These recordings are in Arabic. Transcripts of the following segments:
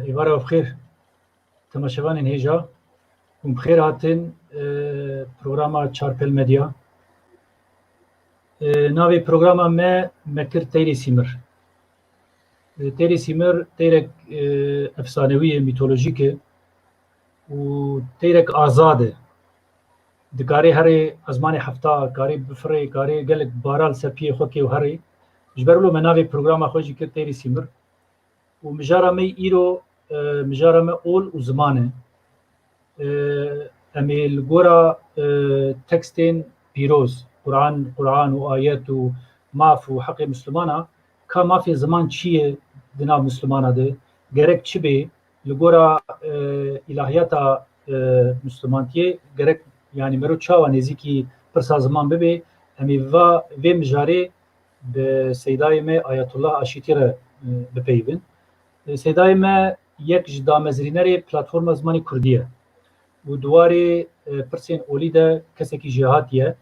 إيفارا بخير تماشاوان هيجا بخير هاتن برنامج چارپل مدیا ناوی برنامج ما مکر تیری سیمر تیری سیمر تیرک افسانوی میتولوژیکه و تیرک آزاده دکاری هری ازمان هفته کاری بفری کاری گلک بارال سپی خوکی و هری جبرلو مناوی برنامج خوشی که تیری سیمر و مجارمه ایرو مجارمه اول و زمانه امی الگورا تکستین پیروز قرآن و آیت و ماف و حق مسلمانا که مافی زمان چیه دنا مسلمانا ده گرک چی به لگورا الهیاتا مسلمانتیه گرک یعنی مرو چاوا نزیکی پرسا زمان ببه امی و مجاره به سیدای ما آیت الله آشیتی را بپیون سیدای ما یک جدامزرینر پلاتفورم زمانی کردیه و دواری پرسین اولی ده کسی که جهاتیه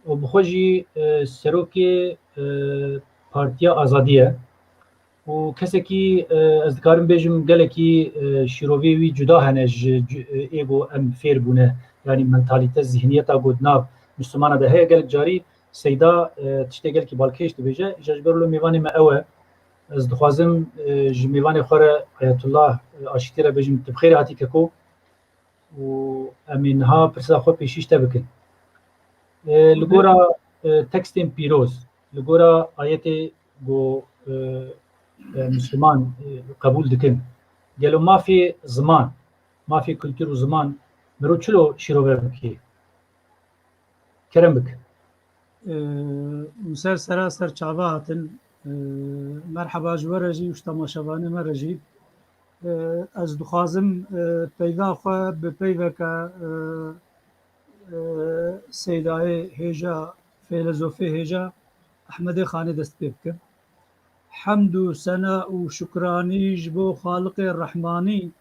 و بخوشی سروکی پارتیا آزادیه و کسی که از دکارم بیجم گله که شیروی وی جدا هنج ایگو ام فیر بونه یعنی منتالیت ذهنیت گودناو مسلمانه ده هی گله جاری سیدا تشتی گله که بالکیش ده بیجه ججبرلو میوانی ما اوه از دخوازم جمیوانی خوره آیت الله آشتی را بیجم تبخیر هاتی ککو و امینها پرسا خود پیشیش تبکن لگورا تکستین پیروز لگورا آیت گو مسلمان قبول دکن گلو ما فی زمان ما فی کلتور و زمان مرو چلو شیرو بکی کرم بک مسر سراسر چاواتن مرحبا جوارجی وشتماشوانه مرجی از دخوازم پیدا خواه به پیدا که سیدای هیجا فیلزوفی هیجا احمد خانی دست بکن حمد و ثناء و شکرانی جبو خالق الرحمانی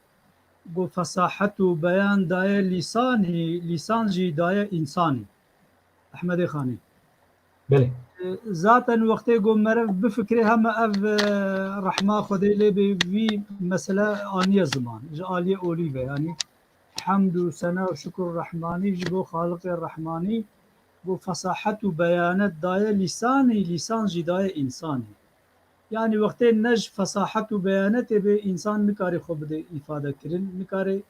گو فصاحت و بیان دای لیسانی لیسان جی دای انسانی احمد خانی بله ذاتا وقتی گو مرف بفکری همه اف رحمه خودی لی بی مسئله آنی زمان جالی اولیوه یعنی حمد و ثناء و شکر الرحمانی جبو خالق الرحمانی گو فصاحت و بیانت دای لیسانی لیسان جی دای انسانی یعنی وقتی نج فصاحت و بیانت به انسان نکاری خوب ده ifade کرن نکاری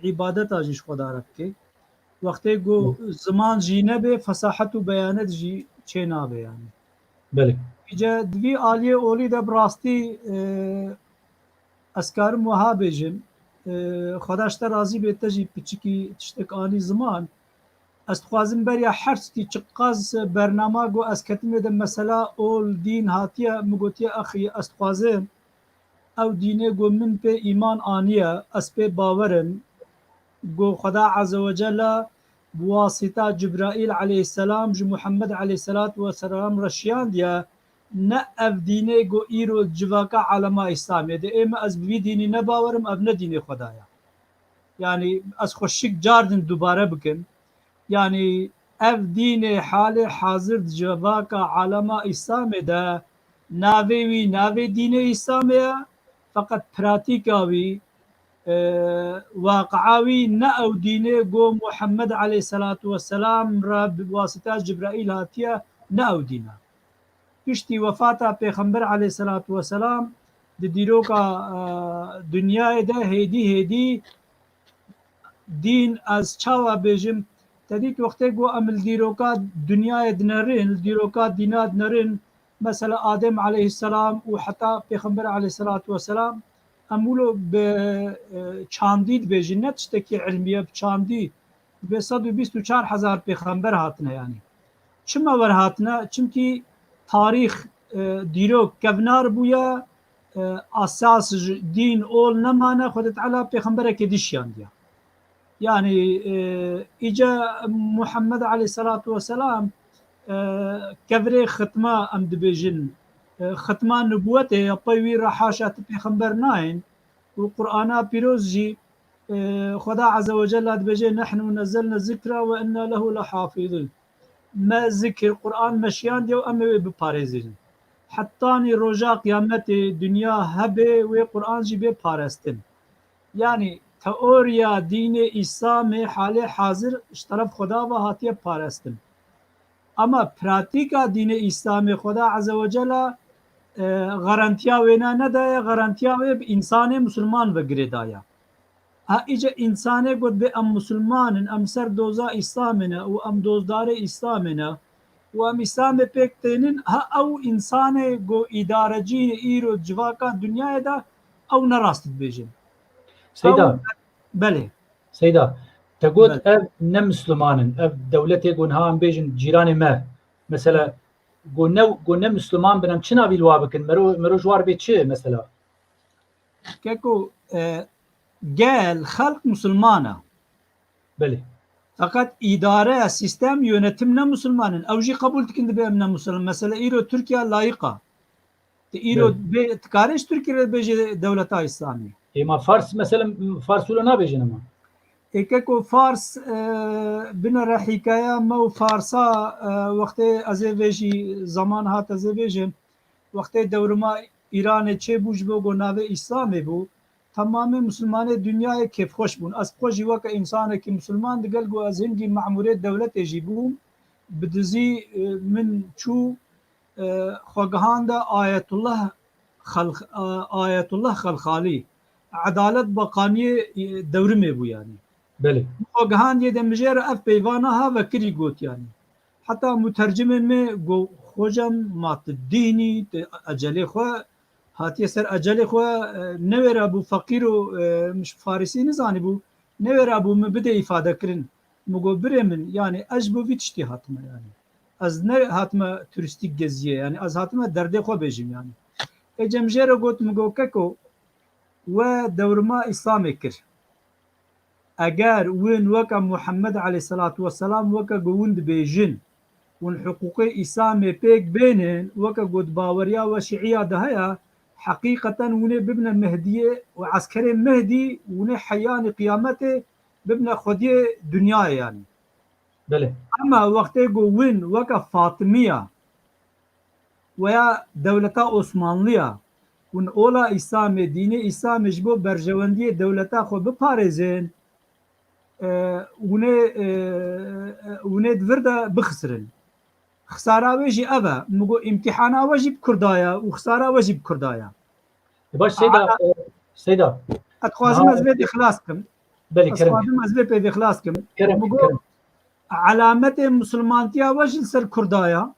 عبادت آجیش خدا رکه وقتی گو زمان جی نبه فصاحت و بیانت جی چه نابه یعنی بله ایجا دوی آلیه اولی ده براستی اسکارم وها بیجن خداشت رازی بیتا جی پچکی تشتک آنی زمان استخوازم بریا حرستی چقاز برنامه گو از کتمه ده مثلا اول دین هاتیه مگوتیه اخی استخوازم او دینه گو من پی ایمان آنیه از پی باورم گو خدا عز و جل بواسطه جبرائیل علیه السلام جو محمد علیه السلام رشیان دیا نه اف دینه گو ایرو جواکا علما اسلامی ده ایم از بی دینی نباورم اب نه دین خدایا یعنی از خوشک جاردن دوباره بکن یعنی اف دین حال حاضر جواکا علما اسلامی ده ناوی ناوی دین اسلامی فقط پراتیکاوی واقعاوی نه او دینه گو محمد علیه السلام را بواسطه جبرائیل هاتیه نه او دینه پشتی وفاتا پیغمبر علیه السلام دی دیروکا دنیای ده هیدی دین از چاوا بیجم تدیت وقتی گو عمل دیروکا دنیای دنرین دیروکا دینات نرین مثلا آدم علیه السلام و حتی پیغمبر علیه السلام امولو به چاندید بیجن نه تشتکی علمیه چاندید به 124,000 پیغمبر هاتنه یعنی چما ور هاتنه چمکی تاریخ دیرو کونار بویا اساس دین اول نمانه خودت علا پیغمبره که دیشیان دیا یعنی ایجا محمد علیه السلام کفره ختمه ام دبیجن ختمه نبوته پایوی را حاشا پیغمبر ناین و قرآن پیروز جی خدا عز و جل دبیجه نحن نزلنا الذکر و انا له لحافظون ما ذکر قرآن مشیان دیو اما بپارزین حتی روژا قیامت دنیا هبه و قرآن جی بپارستن yani teoriya dini İslam'ı hali hazır taraf Xuda ve hatiye parastin. Ama pratika dini İslam'ı Xuda Azze ve Celle garantiya wena nedaya, garantiya ve insanı Müslüman ve giredaya. Ha iyice insanı god be em Müslümanın em ser doza İslam'ına ve em dozdare İslam'ına ve em İslam'ı pektenin ha ev insanı go idareci îro civaka dünyaya da ev nerastit bejin. Ev سيدا bele. سيدا تقول Bele. اف نم مسلمانن اف دولتي قون هان بيجن جيراني ما مثلا Bele. قون نم مسلمان بنم چنا بالوابكن مرو جوار بي چه مثلا Keko gel halk Müslümana. بله Fakat idare, sistem, yönetim ne Müslümanın. Evji kabul dikindi be emne Müslüman. Mesela İro Türkiye layıka. İro بله karış Türkiye beje devleta İslami. اما فارس مثلا فارس ولا نابيجن ما Ekeko Fars binara hikaya me Farsa vakti az veji zaman hat az vejim vakti devrima İran'e çe buj bu gonave İslam'e bu tamamen Müslümanı dünyaya kef hoş bun. Az hoş vaka insana ki Müslüman digel go az hindi ma'muriyet devlet ejibum bidizi min çu خواگهان آیت الله خلخالی عدالت با قانی دوری بو yani. بله خواگهان یه دمجر اف پیوانا ها و کری گوت yani. حتی مترجم می گو خوجم مات دینی اجلی خو هاتی سر اجلی خو نویرا بو فقیر و مش فارسی نزانی بو نویرا بو بده ifade کرن مگو بره من yani اجبو ویچتی hatma yani. Az ne hatma turistik geziye yani az hatma derde xo bejim yani. Cemjere got mu gokeko ve devrima İslam'ı kir. Eğer win vaka Muhammed aleyhissalatu vesselam vaka gowund bejin ون حقوق إسلام پێک بێنن وەکە گوت باوەریا و شیعیا دەهەیە حقیقەتەن ونێ ببنە مهدیە و عسکرێ مهدی ونێ حەیانی قیامەتێ ببنە خودیێ دنیای yani. بله Ama وەختێ گو ون وەکە فاتمیە veya devleta Osmanlıya ون ola İslamê dînê İslamê ji bo berjewendiyê devleta xwe biparêzin hûnê divir de bixisirin. Xisara wê jî ev e migo îmtîhana we jî bi Kurdaya û xisara we jî bi Kurdaya. باش سيدا سيدا Ez dixwazim ez vê dixlas kim. بله Ez كرم dixwazim ez vê pê dixlas kim. كرم Migo كرم alametê Müslümantiya we jî ser Kurdaya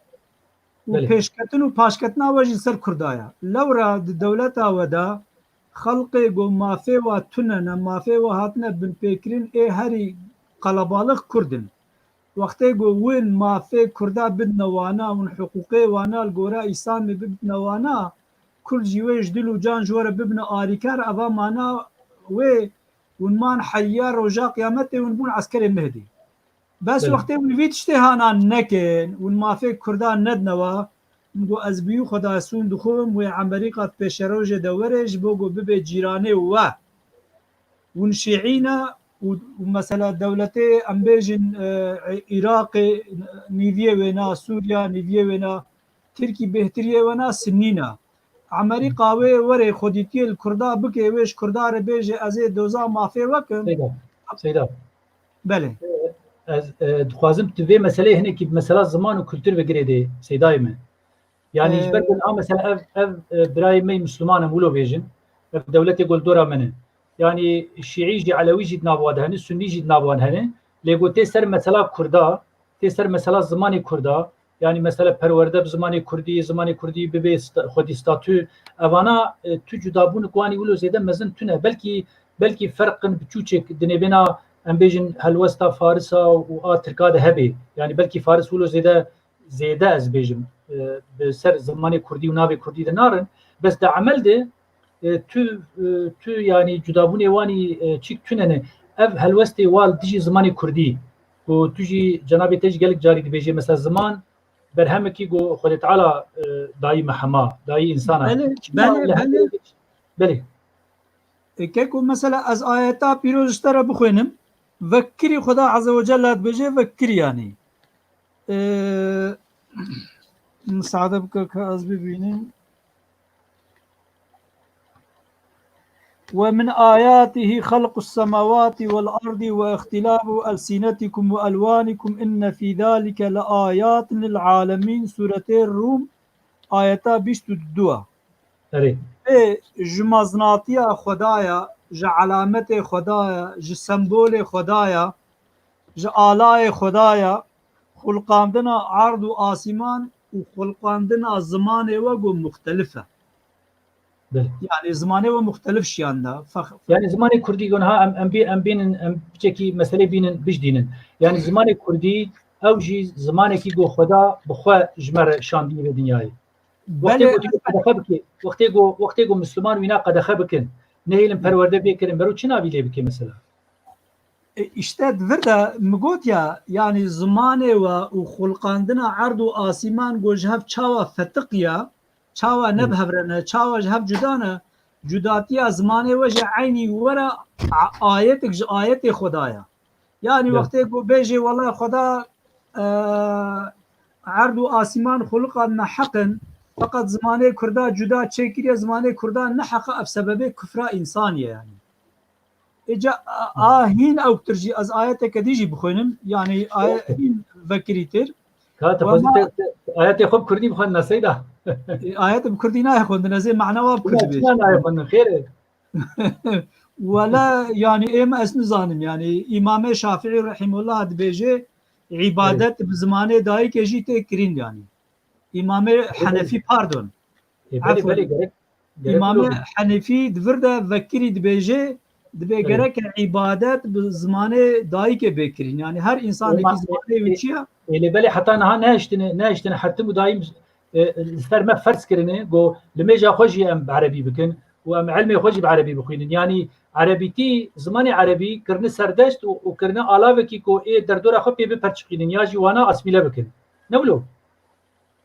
û بله pêşketin û paşketina we jî ser Kurdaya. Lewra di dewleta we de xelqê got mafê we tune ne mafê we hatine binpêkirin ê herî qelebalix Kurdin. Wextê got win mafê Kurda bidine wana û hiqûqê wana li gora Îslamê bibitine wana Kurd jî wê ji dil û can ji we re bibine alîkar eva mana wê hûn man heya roja qiyametê hûn bûn eskerê Mehdî. Bes بله wextê hûn vî tiştê hanan nekin hûn mafê Kurda nednewe got ez bîyû xweda sûn dixwim wê Emerîqa pêşerojê de were ji bo got bibe cîranê we hûn şîîne û mesela devletê em bêjin Iraqê nîviyê wêna Sûriya nîviyê wêna Tirkî bêhtiriyê wena Sinnî ne. Emerîqa wê were xwedîtiyê li Kurda bike wê ji Kurda re bêje ez ê doza mafê wekim سيدا سيدا belê. از دخوازم تو في مسألة هنا كي مسألة زمان وكولتور وغيره دي سيداي من يعني جبر قول مثلا اف براي مي مسلمان مولو بيجن اف دولتي قول دورا منه يعني الشيعي جي علوي جي نابوان هني السني جي نابوان هني ليقو تسر مثلا كردا تسر مثلا زماني كردا يعني مثلا پرورده بزماني كردي ببي خودي ستاتو اوانا تو جدابون قواني ولو زيدا مزن تونه بلكي فرق بچوچك دنيبنا ام بيجن هلوستا فارسا و تركا ده هبي يعني بلكي فارس ولو زيدا از بيجم بسر زماني كردي ونابي كردي ده نارن بس ده عمل ده تو يعني جدابون واني چيك توننه اف هلوستي وال ديجي زماني كردي و تجي جنابي تج قالك جاري دي بيجي مثلا زمان برهمكي جو خد تعالى داي محما داي انسانه بله کeko mesela ez ayeta pîrozî bixwînim vekirî Xuda Azze ve Celle dibêje vekirî yani müsaade bike ka ez bibînim ومن آياته خلق السماوات والأرض واختلاف ألسنتكم وألوانكم إن في ذلك لآيات للعالمين سورة الروم آياتا 22 اري جمازناتيا خدايا ج علامت خدايا ج سمبول خدايا ج آلاء خدايا خلقاندنا عرض آسمان وخلقاندنا زمان وقو مختلفة بله يعني زمانه ومختلف شياندا يعني زماني كردي قنها ام بين ام بشكي مسألة بين بجدينن يعني زماني كردي او جي زماني كي جو خدا بخوا جمر شاندي بدنياي وقتی بله گویی قد خبکی وقتی گو مسلمان وینا قد خبکن نهیلم پرورده بیکرین برو چه نابیله بکی مثلا işte verda migotya yani zmane و خلقاندنا عرض و آسمان گوجهف çawa fetiqya çawa nebhevrene çawa jhev cudane cudatiya zmane ve ji aynî wera ayetek ji ayetê xudaya yani wextê ku bêjê wela xweda عرض و آسمان xulqan ne heqin fakat zmanê Kurda cuda çêkiriye zmanê Kurda ne heqa ev sebebê kufra insaniye yani اجا هین او ترجي از آيات كديجي بخونم يعني هين ذكريتر کا تفوزت آیات خوب کردی بخوان نسیدا آيات بكردي ناي خوندنا زي معناها بكردي بيش لا يخون خير ولا يعني اما اسم زانم يعني امام شافعي رحمه الله دبيجي عبادت بزمانه داي كجي تكرين يعني امام حنفي باردون عفوا امام حنفي دفردا ذكري دبيجي دبي gerek ibadet bu zamanı dahi ki bekrin yani her insan ki zamanı uçuyor. Ele beli hatta ne hatta bu daim ister ما فرض كرنه جو لميجا خوجي ام بعربي بكن وام علمي خوجي بعربي بخوين يعني عربيتي زماني عربي كرنه سردشت وكرنه علاوه كي كو اي دردور خو بي برچقين يا جوانا اسميله بكن نبلو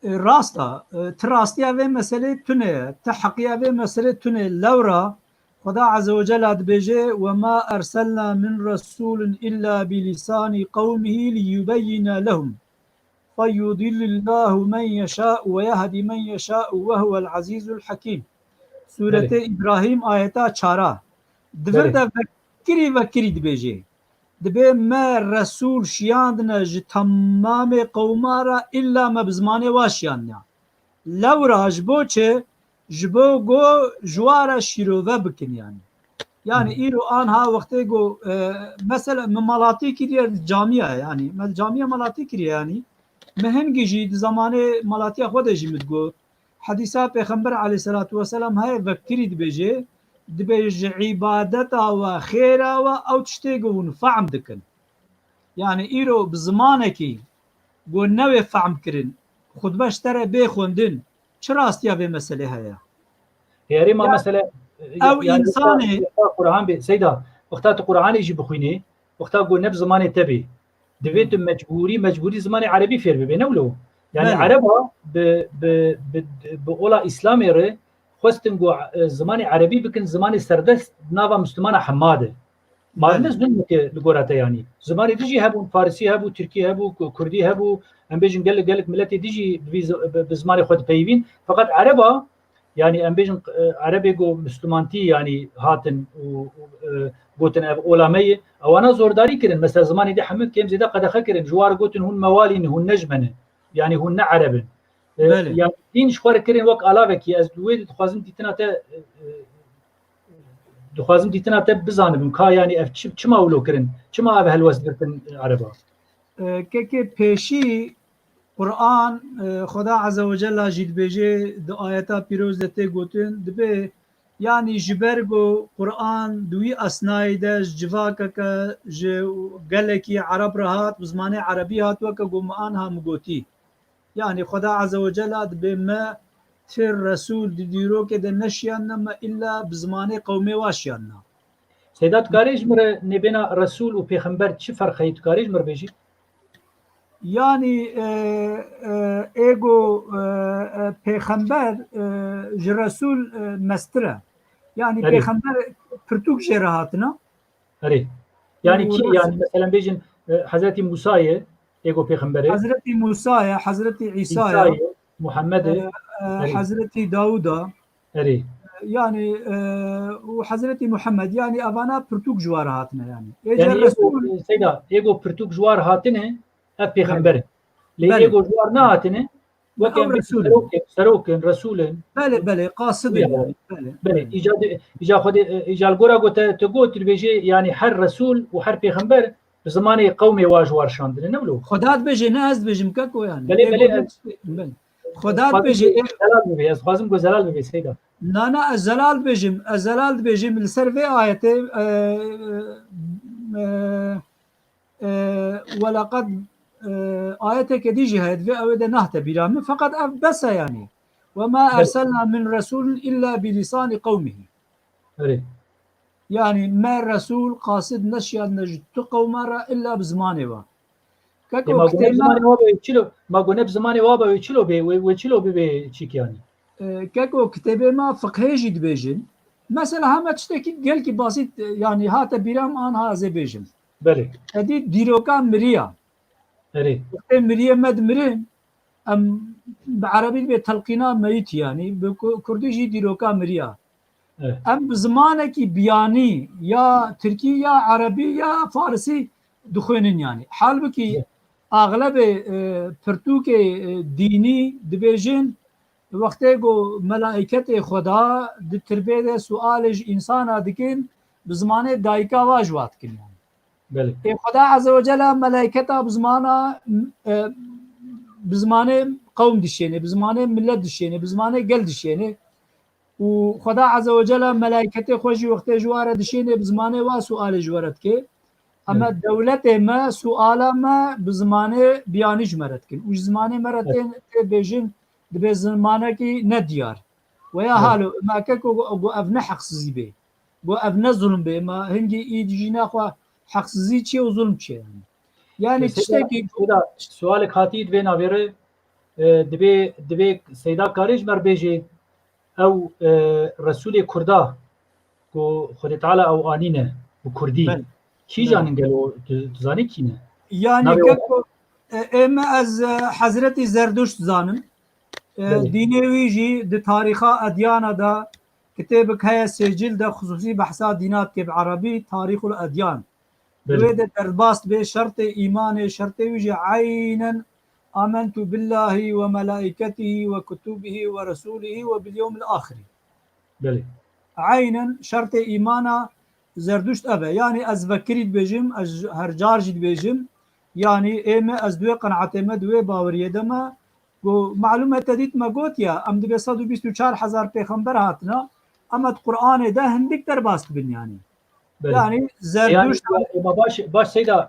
راستا تراستيا ve mesele tüne tahqiya ve mesele tüne lavra خدا عز وجل بيجي وما أرسلنا من رسول إلا بلسان قومه ليبين لهم فيضل الله من يشاء ويهدي من يشاء وهو العزيز الحكيم سورة إبراهيم آياتا 4 دفر دا وكري دبيجي دبي ما رسول شياندنا تمام قومارا إلا ما بزمانه واشياندنا لو راج بوچه جبو گو جوارا شیروه بکن yani ایرو آنها وقتی گو مثلا ملاتی کریه جامعه yani جامعه ملاتی کریه yani مهنگی جید زمانه ملاتی خود جیمد گو حدیثا پیغمبر علیه الصلاة والسلام های وکری دبیجه دبیجه عبادتا و خیرا و او تشتی گو نفعم دکن yani ایرو بزمانه کی گو نوی فعم کرن خود بشتره بخوندن چرا استیا به مسئله هيا يعني ما مسألة او يعني انساني قرآن سيدا وقتات القرآن يجي بخويني وقتها قول نب زمان تبي دبيت مجبوري زمان عربي فير بينولو يعني عربها بقولا اسلامي ره خستن قو زمان عربي بكن زمان سردست نافا مسلمانه حماده ما الناس دنك لقورته يعني زمان تيجي هبو فارسي هبو تركي هبو كردي هبو ام بيجن قال لك ملتي تيجي بزمان خود بيبين فقط عربها يعني ام بيجن عربي جو مسلمانتي يعني هاتن وقوتن اولاميه او انا زورداري كرن مثلا زماني دي حمد كيم زيدا قد خكرن جوار قوتن هون موالين هون نجمنه يعني هون عربن يعني دين شخور كرن وك علاوه از دويد خوازم دیتنا ته بزانم کا يعني اف چما ولو كرن چما اف هلوس درتن عربا که پیشی قرآن خدا عز وجل جید بیجه د آیتا پیروز دته گوتن دبه yani jibergo Kur'an duy asnay de civaka ka je galeki Arab rahat bizmane Arabi hat ve ka guman ham goti yani Xuda azze ve celle be ma tir rasul diro ke de nashyan ma illa bizmane qawmi washyan Sedat karij mer nebena rasul u peygamber çi fark hayt karij mer beji yani ego peygamber ji rasul mestre yani peygamber Türk şerahatına evet yani ki yani mesela bejin Hazreti Musa'ya ego peygamberi Hazreti Musa'ya Hazreti İsa'ya Muhammed'e Hazreti Davud'a evet يعني وحضرتي محمد يعني أبانا برتوك جوارهاتنا يعني إجا يعني الرسول ايجو سيدا ايجو برتوك جوار هاتنه اب بله پیغمبر لي بله ايجو جوار نه هاتنه أو وكان بين رسول سروكن رسولن بله بله قاصد ويا يعني بله بله بله ايجاد ايجا خد ايجا الجورا قلت تقول تلفيجي يعني حر رسول وحر پیغمبر بزمان قومي واجوار شاندن نولو خدات بيجي ناس بيجي مكاكو يعني بله إيجو بله نفس بله خدات خازم بيجي زلال ببي از خازم گو زلال ببي سيدا نانا الزلال بيجم الزلال بيجم السر في آيته ولقد آيته كديجي هاد في أود نهت برام فقط بس يعني وما بله أرسلنا من رسول إلا بلسان قومه بله يعني ما الرسول قاصد نشيا نجد قومه إلا بزمانه كاكو ما قلنا كتيما بزمان وابا يتشلو ما قلنا بزمان وابا يتشلو بي ويتشلو بي تشيك يعني كاكو كتابه ما فقهي جد بيجن مثلا هم تشتكي قال كي بسيط يعني هاتا بيرام أنا هذا بيجن بله هذه ديروكا مريا بله وقت مريا مد مرين أم بعربي بتلقينا ميت يعني بكردي جي ديروكا مريا ام بزمانك بياني يا تركي يا عربي يا فارسي دخونن يعني حال بكي اغلب پرتوک دینی دبیجن وقتی گو ملائکت خدا د تربیت سوالش انسان دکن بزمان دایکا واجوات کن يعني بله خدا عز وجل ملائكته بزمان قوم دشينه بزمان ملت دشينه بزمان قل دشينه وخدا عز وجل ملائكته خوشي وقت جواره دشينه بزمان وا سؤال جوارت كي اما دولت ما سؤال ما بزمان بيانج مرت كن وش زمان مرتين بيجن بزمانه كي نديار ويا حالو ما كو ابن حق زيبه بو ابن ظلم به ما هنجي ايدجينا خو حق زي چي و ظلم چي يعني تشتكي سيدا سؤالك خاطيد بين افيري دبي سيدا كاريج مربيجي او رسول كردا كو خد تعالى او انينه وكردي بل كي جانن قالوا تزاني كينه يعني نبي كو اما از حضرتي زردشت زانم ديني ويجي دي تاريخا اديانا دا كتابك هيا سجل ده خصوصي بحثا دينات كيف عربي تاريخ الاديان دويدة درباست به شرط إيمان شرط ويجي عينا آمنت بالله وملائكته وكتبه ورسوله وباليوم الآخر بله عينا شرط إيمانا زردشت أبا يعني أز بكريت بيجم أز هرجارجت بيجم يعني إما أز دوي قناعتي ما دوي باوريه دما معلومة تديت ما قوت يا أم دبي 124,000 پیغمبر هاتنا أما القرآن ده هندك درباست بن يعني بله يعني يعني زردشت ما باش سيدا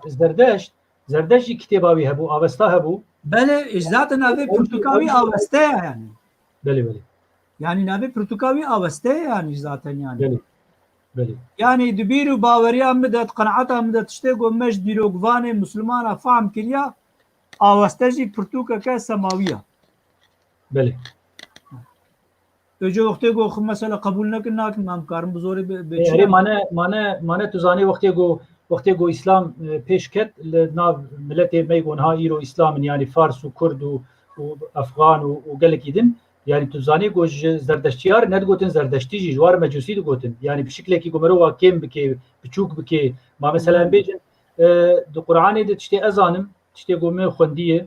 زردشت كتاباوي هبو اوستا هبو بله اجزات ناوی پرتوکاوی آوسته يعني بله بله يعني ناوی پرتوکاوی آوسته يعني اجزات يعني بله بله يعني دبيرو باوريا مدت قناعتها مدت تشتغل مش ديروغفان مسلمان فهم كليا آوستجي پرتوكا كسماوية بله جو وقتی گو خب مثلا قبول نکن نام کارم بزوری اره بچی مانه تو زانی وقتی گو اسلام پیش کت لنا ملت میگون ها ایرو اسلام يعني فارس و کرد و افغان و گلکی دن يعني تو زانی گو زردشتیار ند گوتن زردشتی جی جوار مجوسی دو گوتن يعني بشکل کی گمرو واکیم بکی بچوک بکی ما مثلا بیجن دو قرآن ده تشتی ازانم تشتی گو من خوندیه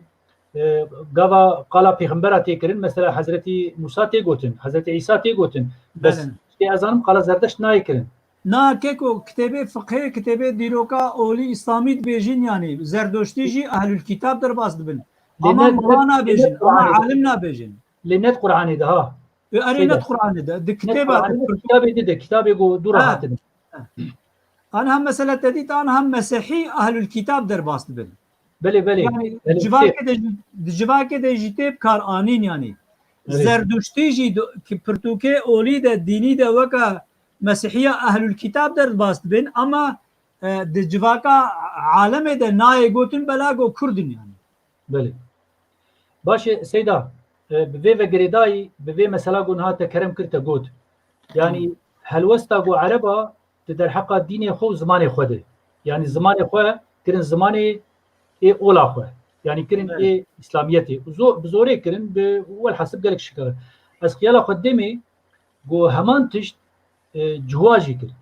قال قال پیغمبر تکرین مثلا حضرت موسی تگوتن حضرت عیسی تگوتن بس ازانم قال زردشت نایکرین نا كيكو كتابه فقهي كتابه ديروكا اولي اسلامي بيجين يعني زردشتي جي اهل الكتاب در باس دبن اما مولانا بيجين اما عالمنا بيجين لنت قرآن ده ها ارينت قرآن ده كتابه كتابه جو دورة هاتن انا هم مسألة تديت انا هم مسيحي اهل الكتاب در باس دبن بله يعني جواك ده جيتيب كار انين يعني زردشتي جي برتوكي اولي ده ديني ده وكا مسيحية أهل الكتاب در باست بين أما دجواكا عالم ده ناي قوتن بلاغو كردن يعني بله باش سيدا بفي وغريداي بفي مثلا قون هاتا كرم كرتا قوت يعني هلوستا قو عربا تدر حقا ديني خو زماني خوده يعني زماني خو كرن زماني اي اولا خو يعني كرن اي اسلاميتي بزوري كرن والحسب قالك شكرا اسقيالا قدمي گو همان تشت جواجی کرد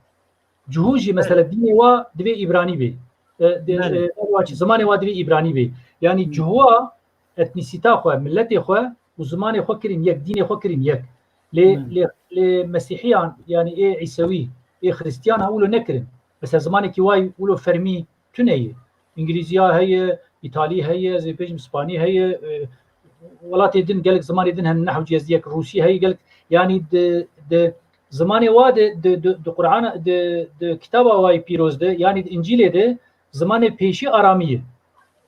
جهوجی مثلا دینی وا دوی ایبرانی بی زمان وا دوی ایبرانی بی یعنی جهوا اتنیسیتا خو ملت خو و زمان خو کرین یک دین خو کرین یک ل مسیحیان یعنی ای عیسوی ای خریستیان اولو نکرین بس زمان کی وای اولو فرمی تونه انگلیزیا هي ایتالی هي زي بيجم اسباني هي ولات دين قالك زمان دين نحو جزيك روسي هي قالك يعني د زمانه وا د قرآن د کتاب وای پیروز ده یعنی انجیل ده زمانه پیشی آرامیه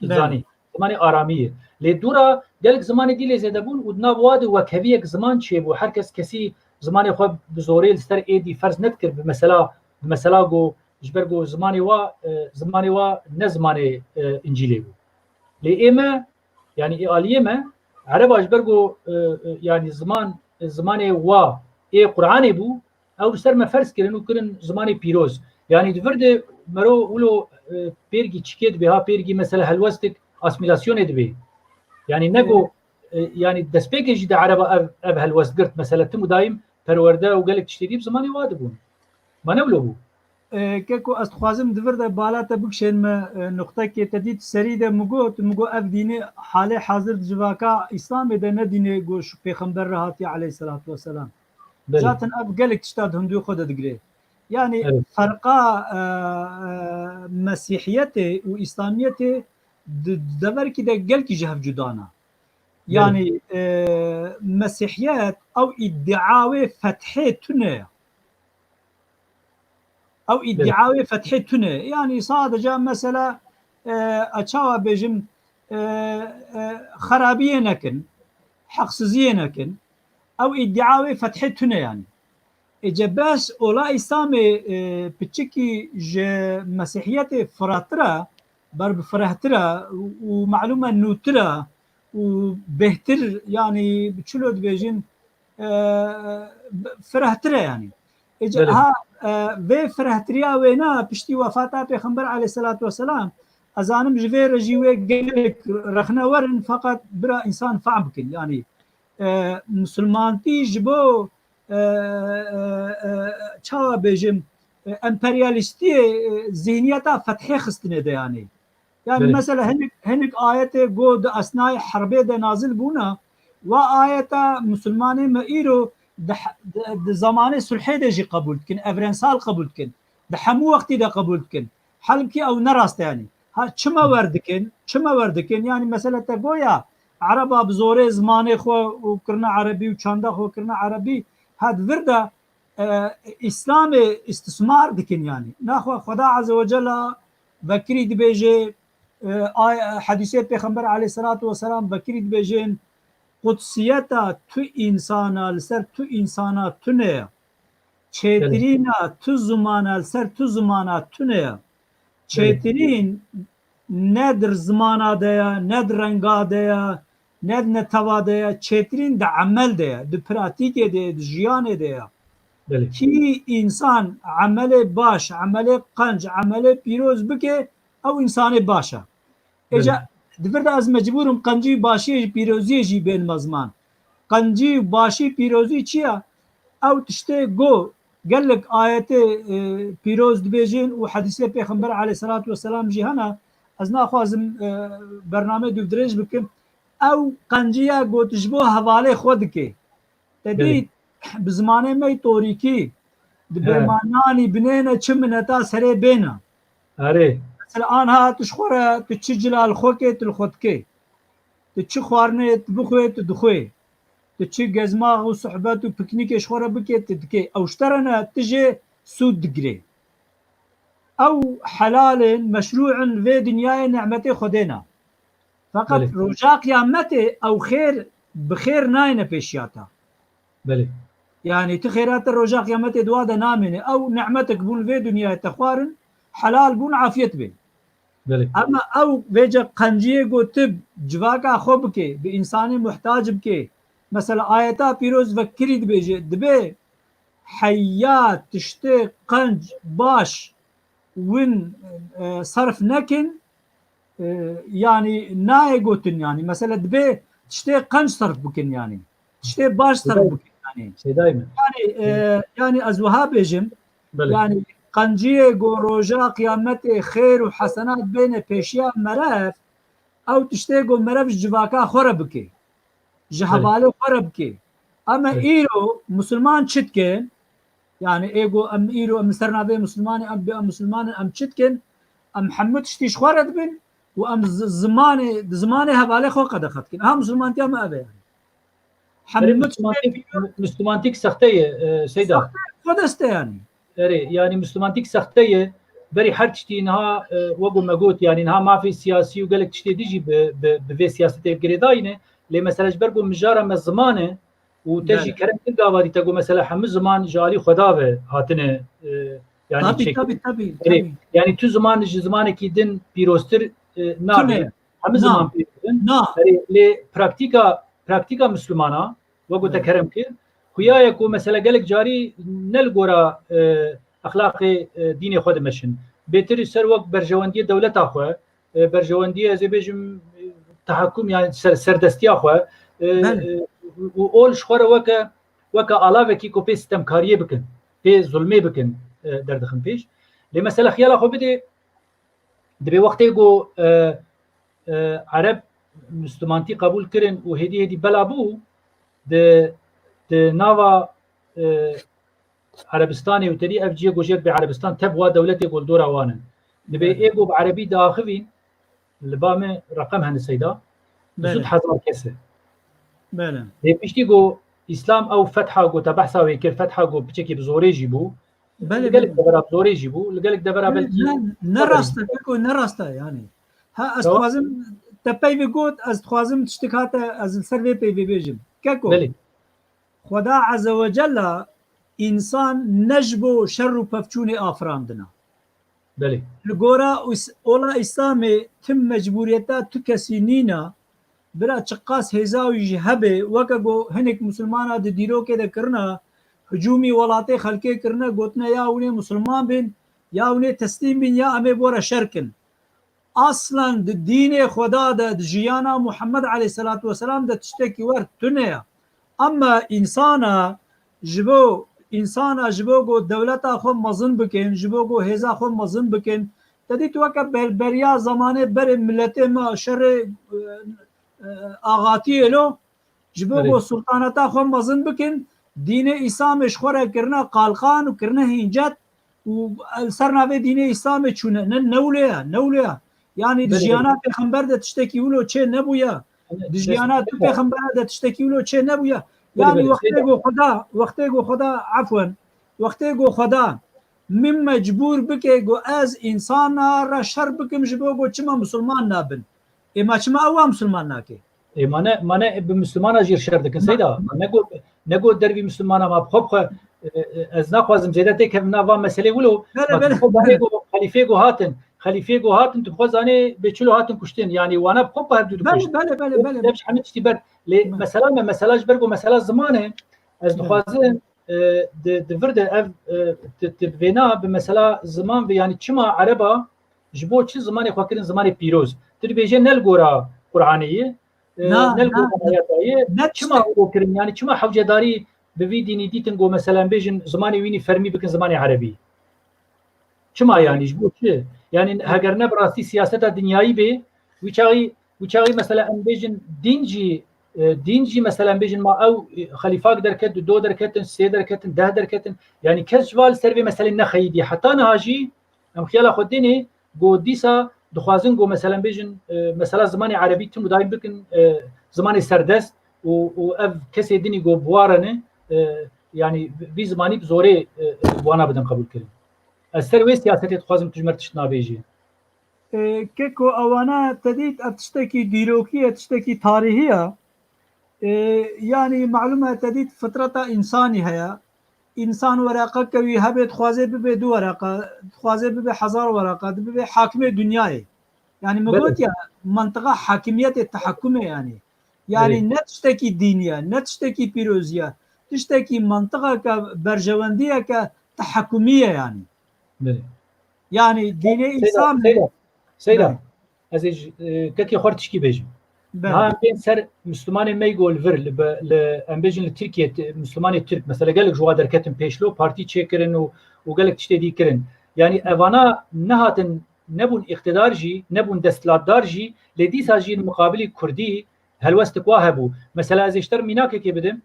زانی زمانه آرامیه لی دورا دلک زمانه دیل زده بون و دنا واد وکوی یک زمان چه بو هر کسی زمانه خو بزوری سر ایدی فرض نت کر به مثلا گو جبرگو زمانه وا نه زمانه انجیل بو لی ایما یعنی ایالیه ما عرب اجبرگو یعنی زمانه وا ای قرآن بو او سر ما فرض کردن و کردن زمان پیروز یعنی دورده مرو ولو پیرگی چکید به ها پیرگی مثلا هلوستک اسمیلاسیون دبی یعنی نگو یعنی دسپیکش د عرب اب هلوست گرت مثلا تم دایم پرورده و گلک تشتری زمانی واد بون ما نولو بو كيكو استخوازم دفرده بالاتا بكشن ما نقطة كي تديد سريدة مگو اف ديني حالي حاضر جواكا اسلام ده نديني گوش پیغمبر رهاتي عليه الصلاة والسلام ذاتن اف قالك تشتاد هندو خود دقري يعني فرقا مسيحيته واسلاميته دفر كده قالك جهف جدانا يعني مسيحيات او ادعاوي فتحي تنه او ادعاوي فتحي تنه يعني صادجا مثلا اتشاوا بيجم خرابيه نكن حقسزيه نكن او ادعاوي فتحي تنه يعني اجاباس اولا اسلامي بتشكي ج مسيحيتي فراترا برب فرهترا ومعلومه نوترا وبهتر يعني بتشلود بيجين فرهترا يعني ها في فرهتريا وينا بشتي وفاتا پیغمبر عليه الصلاة والسلام ازانم جوي رجيوي قالك رخنا ورن فقط برا انسان فعم بكن يعني مسلمان تيجبو چاوا بيجم امبرياليستي ذهنيتا فتحي خستنه ده يعني مثلا هنك آيات قود أثناء حربه ده نازل بونا وآيات مسلماني ما إيرو ده زمانه صلحي ده جي قبول كن افرنسال قبول كن ده حمو وقتي ده قبول كن حلبكي أو نراست يعني ها چما وردكن يعني مثلا تقويا عربا بزوره زمانه خو وكرنا عربي وچاندا خو كرنا عربي هاد ورده اسلام استثمار دكن يعني ناخو خدا عز وجل بكري دبيجي حديثه پیغمبر عليه الصلاة والسلام بكري دبيجين قدسيتا تو انسانا لسر تو انسانا تونه چهترينا تو زمانا لسر تو زمانا تونه چهترين ندر زمانا ديا ند رنگا ديا ند نتوا ديا چهترين ده عمل ديا ده پراتيك ديا ده جيان ديا كي انسان عمل باش عمل قنج عمل بيروز بكي او انسان باشا اجا دفرد از مجبورم قنجي باشي بيروزي جي بين مزمان قنجي باشي بيروزي چيا او تشتي گو قال لك آيات بيروز دبيجين وحديثة پیغمبر عليه الصلاة والسلام جي هنا ازنا خوازم برنامه دو دريج بكم او قنجيا گو تجبو حوالي خود كي تدي بزمانه مي توريكي دبرماناني بنينا چمنتا سري بينا اري الان ها تشخوره تشي جلال خوكي تلخوتكي تشي خوارنه تبخوي تدخوي تشي جزماغ وصحبات وبيكنيك شخوره بكي تدكي او اشترنا تجي سود دقري او حلال مشروع في دنياي نعمتي خدينا فقط رجاء قيامتي او خير بخير ناينه بيشياتا بلي يعني تخيرات الرجاء قيامتي دوادا نامنه او نعمتك بون في دنياي تخوارن حلال بون عافيت بي بلي اما او بيجا قنجيه گو تب جواكا خوب كي بانساني محتاج بكي مثلا آياتا بيروز وكريد بيجي دبي حيات تشتي قنج باش وين صرف نكن يعني ناي قوتن يعني مثلا دبي تشتي قنج صرف بكن يعني تشتي باش صرف بكن يعني دائما يعني ازوها بيجم بله يعني قنجيه روجا قيامت خير وحسنات بين بيشيا مرف او تشتيقو مرف جواكا خربكي جهبالو خربكي اما بله ايرو مسلمان شتكن يعني ايجو ام ايرو ام سرنافي مسلماني ام مسلمان ام شتكن ام حمد شتيش خرد بن وام زماني هبالي خو قد اخذكن ها مسلمان تيا ما ابي يعني أري حمد مسلمانتيك سختية سيدا خدسته يعني أري يعني مسلمانتيك سختية بري هر تشتي نها وقو مقوت يعني نها ما في سياسي وقالك تشتي ديجي بفي سياسة قريداينة لي مثلا جبرقو مجارة من الزمانة وتجي بله كرم تلقى تقول مثلا حمد زمان جالي خدابة هاتنه يعني طبي تشكل طبي طبي أري طبي يعني تو زمانك يدن بيروستر نابي تنه حمد زمان نا بيروستر نا أري لي براكتيكا مسلمانة وقو بله تكرم كير خويا يكو مثلا قالك جاري نلقورا اخلاق ديني خود مشن بيتر سر وقت برجوانديه دولت اخو برجوانديه زي بيجم تحكم يعني سردستي اخو بله واول شخوره وكا علاوه كي كو بيستم كاريه بكن في ظلمي بكن دردخن بيش لمثلا خيال اخو بدي دبي وقت يقو عرب مسلمانتي قبول كرن وهدي بلابو د ناوا عربستاني وتري اف جي جوجيك بعربستان تبوا دولتي قول دورا وانا نبي ايجو بعربي داخفين لبامه رقم هن السيدة زود بله حزار كسه بله هي بيشتي جو اسلام او فتحه جو تبحثا ويكر فتحه جو بتشكي بزوري جيبو بله لقالك بله دبرا بزوري جيبو لقالك دبرا بلكي نراسته بكو نراسته يعني ها استخوازم تبي بيقول استخوازم تشتكات از السر بي بيجم كاكو بلي خدا عز وجل انسان نجبو شر وبفچوني افراندنا بلي الجورا اولا اسلامي تم مجبوريتا تكسينينا برا چقاس هزاوي جهبه وكاغو هنك مسلمانا د ديرو كده کرنا هجومي ولاتي خلقي کرنا گوتنا يا وني مسلمان بين يا وني تسليم بين يا امي بورا شركن اصلا د دين خدا د جيانا محمد عليه الصلاه والسلام د تشتكي ور تنيا اما انسانا جبو گو دولتا خو مزن بکن جبو گو هزا خو مزن بکن تدی تو که بریا زمانه بر ملت ما شر آغاتی الو جبو گو سلطانتا خو مزن بکن دین اسلام اشخوره کرنا قالخان و کرنا هنجت و سرناوه دین اسلام چونه نولیا يعني دجيانات پیغمبر ده تشتكي ولو چه نبويا دجيانات پیغمبر ده تشتكي ولو چه نبويا يعني وقتی خدا عفوا وقتی خدا من مجبور بکه گو از انسان را شر بکم جبو گو چما مسلمان نابن اما چما اوا مسلمان ناکه مانه بمسلمان اجير شردك سيدا نقول دربي مسلمان ما بخب از نخوازم زيادة تك نوا مسألة ولو خليفه هاتن تبخوزاني بيچلو هاتن كشتين يعني وانا بخب هردو كشت بله ليش حمد تبر مثلا برغو مثلا زمانه از نخوازم د فرد تبينا بمثلا زمان يعني چما عربا جبو چ زمان خاكرين زمان بيروز تربيجه نلغورا قرآنيه نلقو آياتايه چما وكرن يعني چما حوجه داري بفي ديني ديتن جو مثلا بيجن زماني ويني فرمي بكن زماني عربي چما يعني جبو چه يعني هاگر نبراسي سياسة دنياي بي وچاغي مثلا ام بيجن دينجي مثلا بيجن ما او خليفاك دركت دو دركتن سي دركتن ده دركتن يعني كجوال سربي مثلا نخيدي حتى نهاجي ام خيال خديني جو ديسا دخوازن جو مثلا بيجن مثلا زماني عربي تم دايم بكن زماني سردست و اف كسي ديني جو بوارنه يعني في زماني بزوري وانا بدن قبول كريم السروي سياسة تخوازم تجمرتش نابيجي كيكو اوانا تديت اتشتكي ديروكي اتشتكي تاريخية يعني معلومة تديت فترة انساني هيا انسان ورقه كوي هبت خوازه ببي دو ورقه خوازه ببي حزار ورقه ببي حاكمه دنياي يعني مقولت يا منطقة حاكمية التحكم يعني نتشتكي دينية نتشتكي بيروزية تشتكي منطقة كبرجواندية كتحكمية يعني يعني دين الإسلام سيدا أزيج كاكي خورتش كي بيجي ها بين سر مسلمان ما يقول فر لامبيجن لتركيا مسلمان الترك مثلا قال لك جوا دركتن بيشلو بارتي تشيكرن وقال لك تشتي كرن يعني افانا نهاتن نبون اقتدار جي نبون دستلاتدار جي لدي ساجي المقابل كردي هلوست واهبو مثلا از اشتر ميناك كي بدم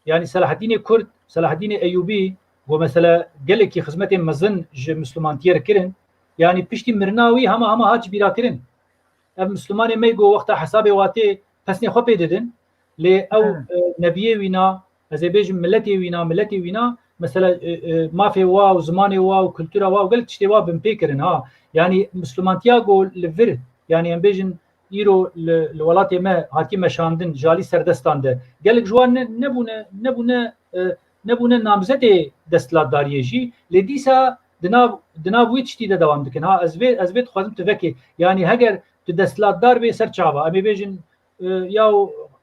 يعني صلاح الدين كرد صلاح الدين ايوبي ومثلا قال لك خدمتي مزن مسلمان تير كرن يعني بشتي مرناوي هما هاج بيرا كرن مسلمان ما يقول وقت حسابي واتي تسني خو بيددن لي او نبيه وينا ازبيج ملتي وينا مثلا ما في واو زماني واو كلتورا واو قلت تشتي واو بمبيكرن ها يعني مسلمان تياغو لفر يعني امبيجن يرو الولاتي ما هاكي مشاندن جالي سردستان ده قال لك جوان نبونا نامزته دستلات داريجي لديسا دناب ويتشتي ده دوام دكن ها ازبيت خوازم تفكي يعني هاجر دستلاتدار به سر چاوا امی بیژن یا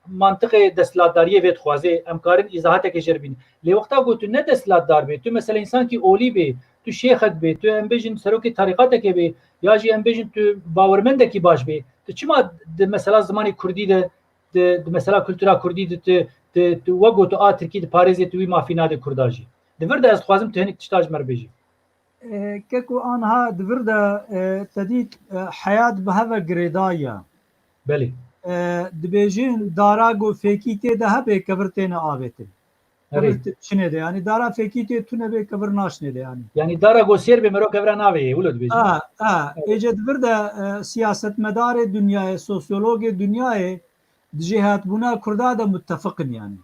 منطقه دستلاتداریه وید خوازه امکارن ایزاحات که جربین لی وقتا گو تو نه دستلاتدار به تو مثلا انسان کی اولی به تو شیخت به تو ام بیژن سروک طریقات که به یا جی ام بیژن تو باورمند کی باش به تو چما مثلا زمانی کردی ده مثلا کلتورا کردی ده تو وگو تو اترکی ده پاریزی تو مافینا ده کرداجی ده ورده از خوازم تو هنیک تشتاج مر بیجی كيكو أنها دفردا تديت حياة بهذا جريدايا بله دبيجين داراغو فيكيتي ده هبه كبرتين آبتين كبرت شنو ده يعني دارا فيكيتي تونه به كبر ناشنه ده يعني داراغو سير به مرو كبر ناوي ولد بيجي اجى دفردا سياست مدار الدنيا سوسيولوج الدنيا جهات بنا كرداده متفقن يعني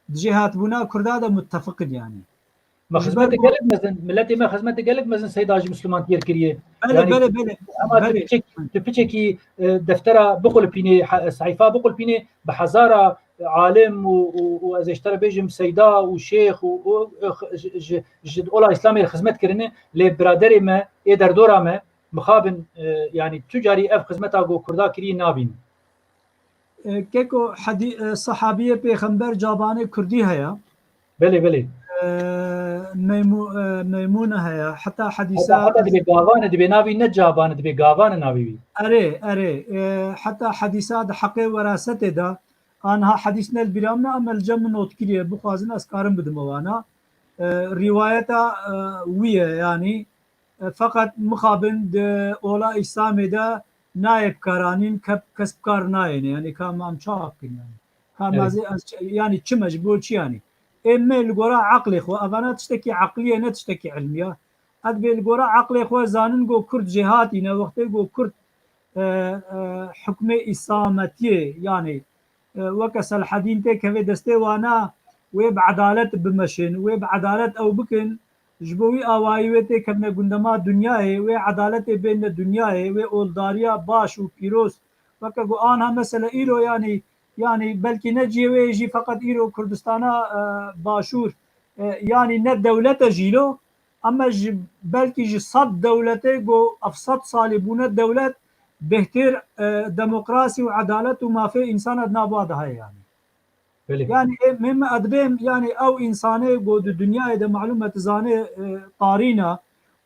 جهات بنا كرداده متفقن يعني ما خدمتك قالك مثلا ملتي ما خدمتك قالك مثلا سيد حاج مسلمان تير كريه يعني بله اما تبتشكي دفترة بقول بيني صحيفه بقول بيني بحزاره عالم واذا اشترى بيجم سيدا وشيخ جد اولا اسلامي خدمت كرنه لبرادري ما يدر دورا ما مخابن يعني تجاري اف خدمتها جو كردا كري نابين كيكو صحابيه پیغمبر جابانه كردي هيا بله ميمونه هيا حتى حديثات حتى دبي غاوان دبي ناوي نجابان دبي غاوان ناوي اري حتى حديثات حقي وراثته ده انها حديثنا البرامنا اما الجم نوت كريه بخوازن اسكارم بدموانا روايته ويه يعني فقط مخابن اولا اسلام ده نائب كارانين كسب كار ناين يعني كان ام شاكن يعني كان يعني تشمج بوتش يعني اما القرا عقلي خو افانا تشتكي عقليه نه تشتكي علميه ادبي القرا عقلي خو زانن جو كرد جهاتي نه وقت جو كرد حكم اسامتيه يعني وكسل حدين تك في دستي وانا وبعدالت بمشن وبعدالت او بكن جبوي اوايوتي كم قندما دنيا وعدالت بين الدنيا واولداريا باش وبيروس وكغو انها مساله ايرو يعني بلكي نجي ويجي فقط ايرو كردستانا باشور يعني نه دولة جيلو اما بلكي جي صد دولتي جو افصد صالبون الدولة بهتر ديمقراسي وعدالة وما في انسان ادنا بعضها يعني يعني مما ادبم يعني او انساني جو الدنيا ده معلومه زانه قارينا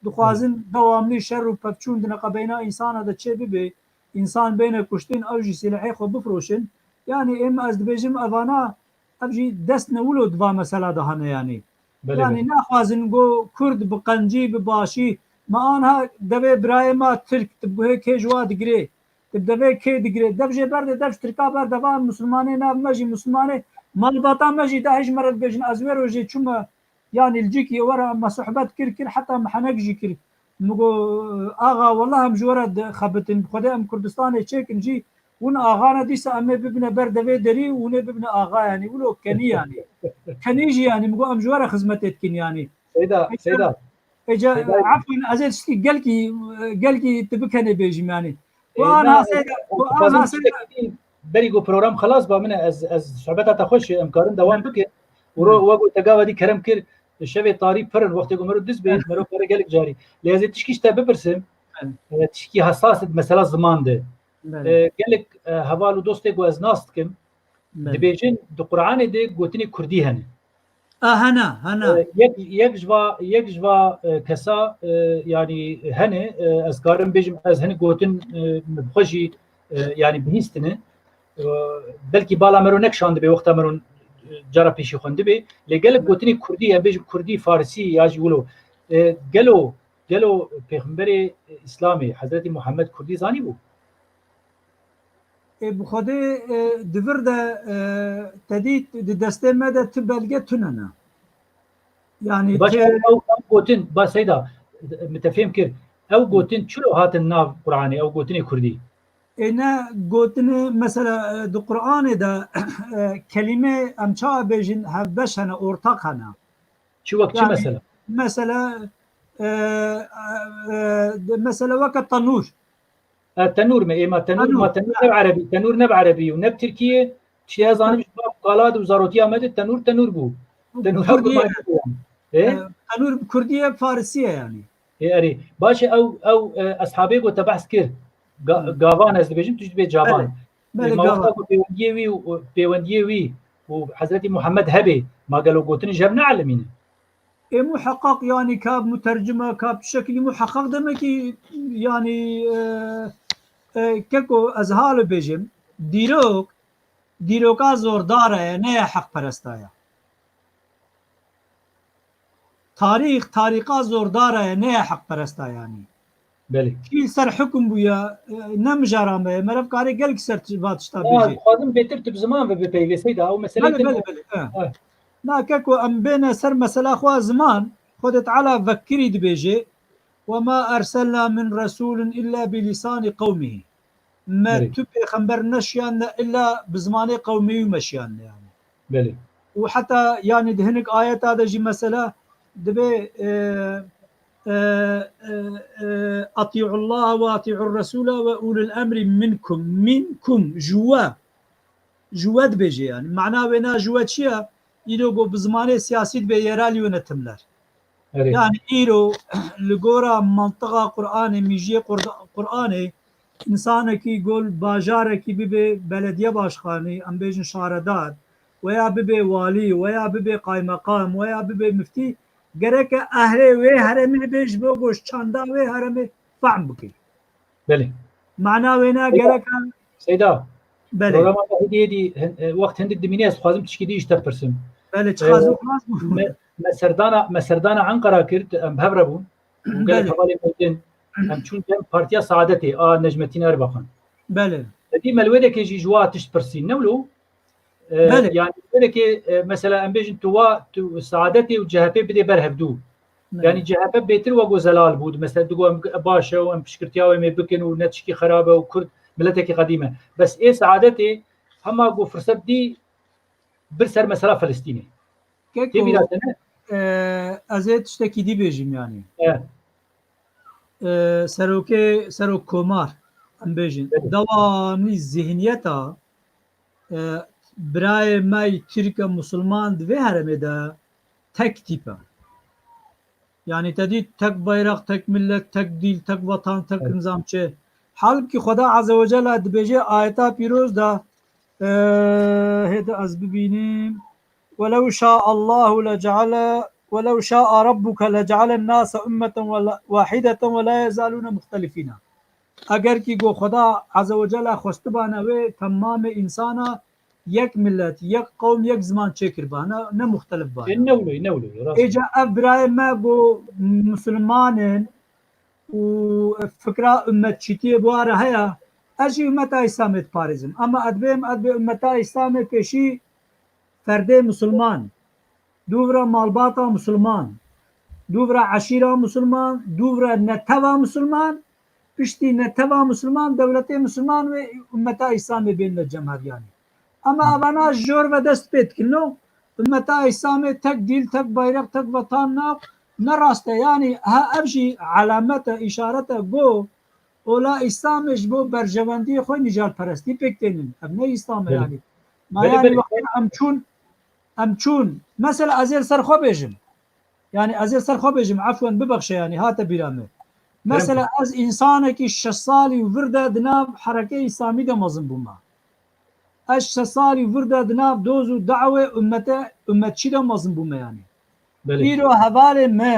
دخوازن دوامني شر وبچون دنقبينا انسان ده تشي بي انسان بين كشتين او جي سلاحي خو بفروشن يعني اما از دبجم افانا ابجي دست نولو دوا مساله دهنه يعني يعني ناخوازن جو كرد بقنجي بباشي ما انها دبي برايما ترك تبغي كي جوا دغري تبدأ كي دغري دبجي برد دبج تركا برد دفان مسلماني ناب مجي مسلماني مالباطا مجي داعش مرة بيجن ازوير وجي تشما يعني الجيكي ورا ما صحبات كر حتى محنك جي نقول اغا والله مجورد خبتن خدي ام كردستان تشيك نجي ون اغانا ديسا امي ببنا بردوي دري ون ببنا اغا يعني ولو كني يعني كنيجي يعني مقو ام جوره خدمتك يعني سيدا اجا عفوا ازيد قالكي تبكني بيجي يعني وانا سيدا بريغو بروجرام خلاص با من از شعبتها تخش امكارن دوام بك وقو تقاوى دي كرم كر الشبي طاري فرن وقت يقول مرو دز بيت مرو كاري قالك جاري لازم تشكيش تبرسم تشكي حساس مسألة زمان ده قالك هوالو دوستك واز ناستكم دبيجن دو قرآن ده قوتني كردي هن هنا يك جوا كسا يعني هن از كارم بيجم از هن قوتن بخشي yani bihîstine belkî bala me ro nekşand be wexta me ro cara pêşî xwendibê lê gelek gotinê Kurdî em bêjin Kurdî Farsî ya jî wilo gelo pêxemberê İslamê Hezretî Muhammed Kurdî zanî bû بخدي دفر ده تديت دستي مدى تبلغة تننا يعني baş ew gotin ba seyda mitefêm kir ew gotin çilo hatin nav Qur'anê ew gotinê Kurdî انا قوتني مثلا دو قرآن ده كلمة امشا بيجن هبشنا اورتاقنا çi wek çi يعني mesela مثلا مثلا وقت تنور تنور me êma tenûr ma tenûr ne Erebî tenûr ne Erebî û ne Tirkiye çi ya zanim ji qalad û zarotiya me de tenûr bû tenûr كردية تنور كردية فارسية يعني erê baş ew eshabê got te behs kir gavan ez dibêjim tu jî dibê cavan mawexta ku pêwendiyê wî û pêwendiyê wî û Hezretî Muhammed hebe ma gelo gotinê ji hev neelemîne محقق يعني كاب مترجمة كاب شكل محقق دمكي يعني كيكو ازهال بيجم دیروکا زورداره نه حق پرستایا تاریخا زورداره نه حق پرستا yani بله کی سر حکم بویا نمجارامه مرف کاری گل کی سر بات شتا بيجي خادم بيتر بزمان به پیوسته دا او مسئله بله ما كاكو ام بين سر مسألة خوا زمان خدت على فكري دبيجي وما ارسلنا من رسول الا بلسان قومه ما تبقى خبر نشيان الا بزمان قومي ومشيان يعني بله وحتى يعني دهنك آيات هذا جي مسألة دبي أطيعوا الله وأطيعوا الرسول وأولي الأمر منكم جواد بيجي يعني معناه بنا جواد شيء يلو بزمانه سياسي بيرالي ونتملر يعني إيرو لجورا منطقة قرآني ميجي قرآني إنسان كي يقول باجارة كي بيبي بلدية باشخاني أم بيجن شاردار ويا ببي والي ويا ببي قايم مقام ويا ببي مفتي گرك اهل وي هرمي بيج بوغوش چاندا وي هرمي فهم بكي بله معنا وينا گرك سيدا بله برنامه هدي وقت هندك دمينيس خوازم تشكيدي اشتفرسم بله تخازو خلاص مسردانا عنقرة كرت ام بهبربون وقال حوالي مدن ام چون بارتيا سعادتي نجمتين اربخان بله دي ملوده كي جي جوا تشتفرسين نولو يعني كي مثلا ام بيجن تو سعادتي وجهبي بدي برهبدو يعني جهبه بيتر وگو زلال بود مثلا دغو باشه و ام پشکرتیاوي مي بكن و نتشكي خرابه و كرد ملتك قديمه بس ايه سعادتي هما جو فرصت دي برسر مثلا فلسطيني كيف بيراتنا ازيت تشتكي دي بيجم يعني سروك كومار ام بيجن دوامي ذهنيتا برای مای ترک مسلمان دوی هرمه ده تک تیپه yani تدید تک bayrak تک millet تک dil تک vatan تک nizam çe halbuki Xuda Azze ve Celle dibêje ayeta pîroz da hêdî ez bibînim وَلَوْ شَاءَ اللّٰهُ لَجَعَلَ وَلَوْ شَاءَ رَبُّكَ لَجَعَلَ النَّاسَ أُمَّةً وَاحِدَةً وَلَا يَزَالُونَ مُخْتَلِفِينَ اگر کی گو خدا عز و جل خواستبانه و تمام انسانا یک ملت یک قوم یک زمان چکر بانه نه مختلف بانه نولو اجا ابرای ما بو مسلمانن و فکرا امت چیتی بواره هیا اجی امت اسلامت پارزم اما ادبه امت اسلام پیشی فرده مسلمان دوورا مالباتا مسلمان دوورا عشیرا مسلمان دوورا نتوا مسلمان پشتی نتوا مسلمان دولت مسلمان و امت اسلام بین الجمهور yani ama abana jor ve dest petkinno ümmeta İslam'ı tek dil, tek bayrak, tek vatan ne rastı yani ha evşi alamete, işarete go ola İslam'ış bu berjevendi koy nical peresti pektenin ne İslam'ı yani ma yani vakti amçun mesela azel serxo bejim yani azel serxo bejim afwan bibakşe yani hata birame mesela az insana ki 6 sali virda dinav hareke İslami de mazın buma اش سالي ورده دناب دوزو دعوه امت چی دا مازن بومه يعني ایرو حواله ما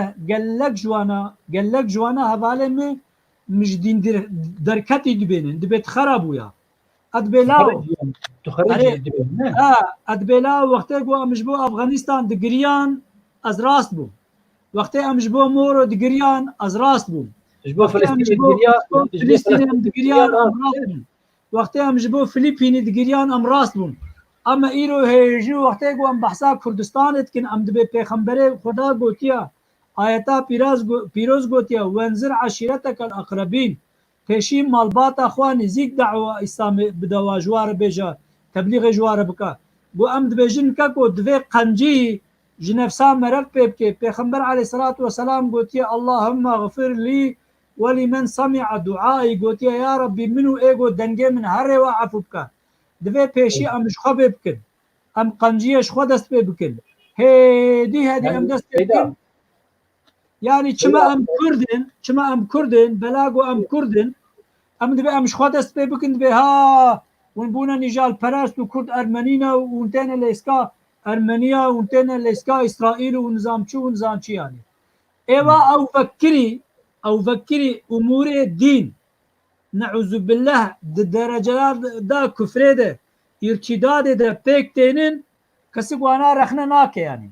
گلک جوانا حواله ما مجدین درکتی دبینن دبیت خرابو یا ادبلاو تخرج ادبلاو وقتی گو امش بو افغانستان دگریان از راست بو وقتی امش بو مورو دگریان از راست بو جبو فلسطین دگریان ام راست بو وقتی امش بو فلیپینی دگریان ام راست بو اما ایرو هیجو وقتی گو ام بحثا کردستان اتکن ام دبی پیغمبر خدا گوتیا آیتا پیروز گوتیا وانذر عشیرتک الاقربین پیشی مالباتا خوا نزیک دعوه اسلام بدوا جوار بجا تبلیغ جوار بکا گو ام دبیجن که کو دوی قنجی جنفسا مرق پیبکه پیغمبر علیه الصلاة والسلام گوتیا اللهم اغفر لی ولمن سمع دعایی گوتیا یا ربی منو ایگو دنگه من هر و عفو بکا دوی پیشی امش خوا بکن ام قنجیش خوا دست بکن هدی ام دست بکن يعني چما ام كردن بلاغو ام كردن ام دبي امش خود است بكن دبي ها ونبونا نجال پرست و كرد ارمنينا ونتنا ليسكا ارمنيا ونتنا ليسكا اسرائيل ونظام شو ونظام شي يعني ايوا او فكري امور الدين نعوذ بالله درجات دا كفر ده ارتداد ده بيك تنين كسبوانا رخنا ناك يعني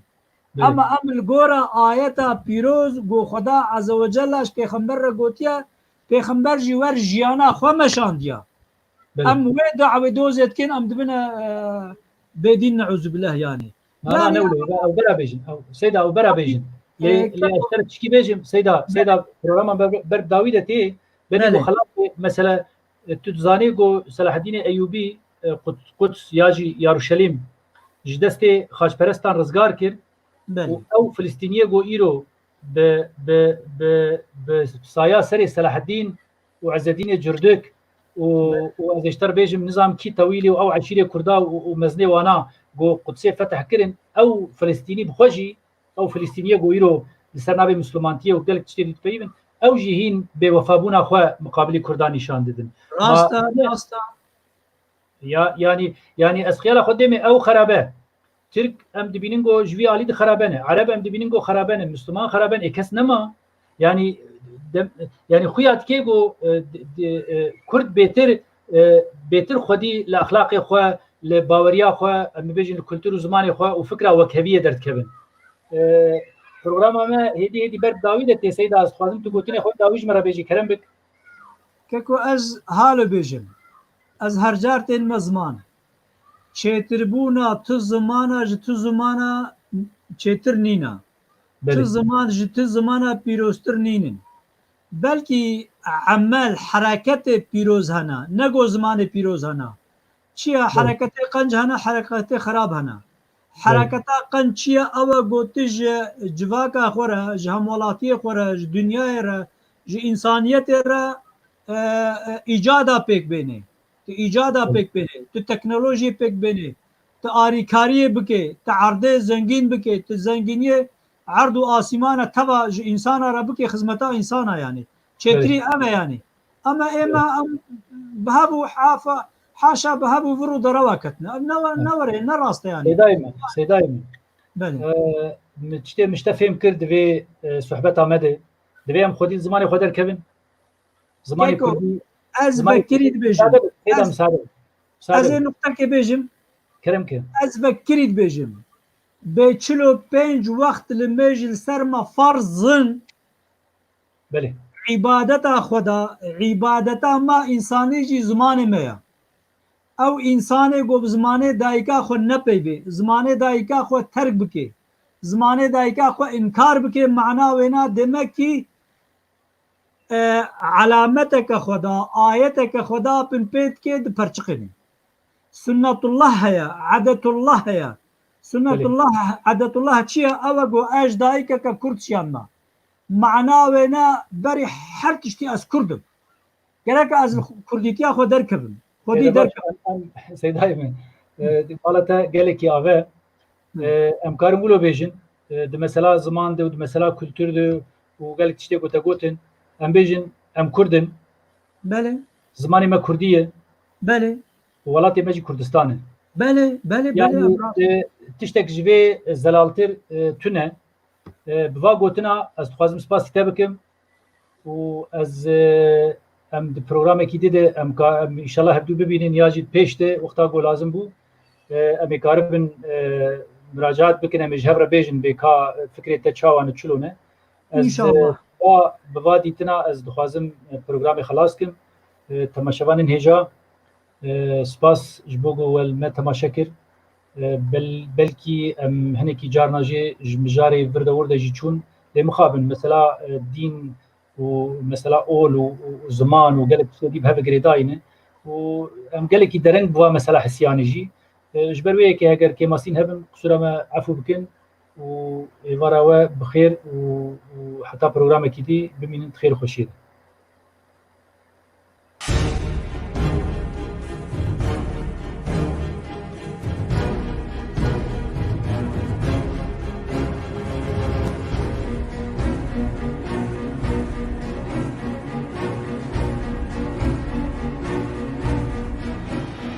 اما ام الگورا آیتا پیروز گو خدا عزوجلش پیغمبر را گوتیا پیغمبر جیور جیانا خو مشاندیا ام وی دعوه دوزت کن ام دبنا بدین نعوذ بالله يعني لا نولي او برا بيجن او سيدا او برا بيجن اشترك تشكي بيجن سيدا بروجرام بر داويد تي بدي خلاص مثلا تزاني جو صلاح الدين ايوبي قدس ياجي يروشليم جدستي خاش پرستان رزگار كر او فلسطينيه جو ايرو ب سايا سري صلاح الدين وعز الدين جردك و اشتر بيجم نظام كي طويلي او عشيره كردا ومزني وانا جو قدسي فتح كرن او فلسطيني بخوجي او فلسطينيه جو ايرو لسرنابي مسلمانتيه وقالك تشتري تقريبا او جيهين بوفابونا خو مقابل كردان نشان ددن راستا يعني اسخياله خدمه او خرابه ترك ام دبينينجو جوي علي د خرابنه عرب ام دبينينجو خرابنه مسلمان خرابنه اكس نما يعني خويات كيغو كرد بيتر خدي لاخلاق خو لباوريا خو ام بيجن الكولتور زماني خو وفكره وكبيه درت كبن برنامج ما هدي بر داوود تي سيد از خوازم تو گوتنه خو داويج مرا بيجي كرم بك ككو از حال بيجن از هر جارتين مزمان چێتربوونا تو زمانە ji tu zimana çêtir nîna tu ziman ji tu zimana pîroztir nînin belkî emel hereketê pîroz hene ne got zimanê pîroz hene çiya hereketê qenc hene hereketê xerab hene hereketa qenc çiye ew gotu ji civaka xwe re ji hemwelatiyê xwe re ji dunyayê re ji însaniyetê re îcada pêk bêne تو ایجادا پک بینه تو تکنولوژی پک بینه تو آریکاری بکه تو عرضه زنگین بکه تو زنگینی عرض و آسمان تبا انسان را بکه خدمتا انسان یعنی چتری اما یعنی اما اما بهبو حاشا بهبو ورو درواکتنا نوره نراسته یعنی سيدايما بله مشتفهم کرد به صحبت آمده دوی هم خودی زمانی خود در کبن زمانی کردی از بکرید بیجم از این نقطه که بیجم کرم که از بکرید بیجم به 45 وقت لمجل سرما فرضن بله عبادتا خدا عبادتا ما انسانی جی زمان میا او انسانی گو زمانه دایکا خو نپیبه زمانه دایکا خو ترک بکه زمانه دایکا خو انکار بکه معنا وینا demek ki علامتك خدا آيتك خدا بن بيت كيد برشقني سنة الله هي عادة الله هي سنة الله عادة الله تشيا أوجو أج دايك ككرد شيانا معنا ونا بري حرتشتي أز كردم كراك أز كرديتيا خو دركبن خدي دركبن سيدايما قالتا قالك يا أبا أمكار مولو بيجن ده مثلا زمان ده مثلا كولتور ده وقالك تشتي قوتا قوتن ام بيجن ام كردن بله زماني ما كرديه بله ولاتي ماجي كردستان بله يعني تشتك جبي زلالتر تونه بوا قوتنا از تخوازم سپاس كتابكم و از ام د پروګرامێکی دیده ام انشالله هەردوو ببینین یاجی پێش دێ وەختا گۆ لازم بوو ام کاربن مراجعات بکن ام هەبرە بێژن بێکا فکرێتە چاوانە چلۆنە انشاءالله بوا دیتنا ez dixwazim programê xelas kim temaşevanên hêja spas ji bo wel me temaşe kir belkî em hinekî carna jê ji mijarê vir de wir de jî çûn lê mixabin mesela dîn û mesela ol û ziman û gelek tiştê heve girêdayîne û em gelekî dereng biva mesela hesyanê jî ji ber wê yekê eger kêmasîn hebin qusura me efû bikin û êvara we bi xêr û heta programekî dî bimînin xêr xweşî de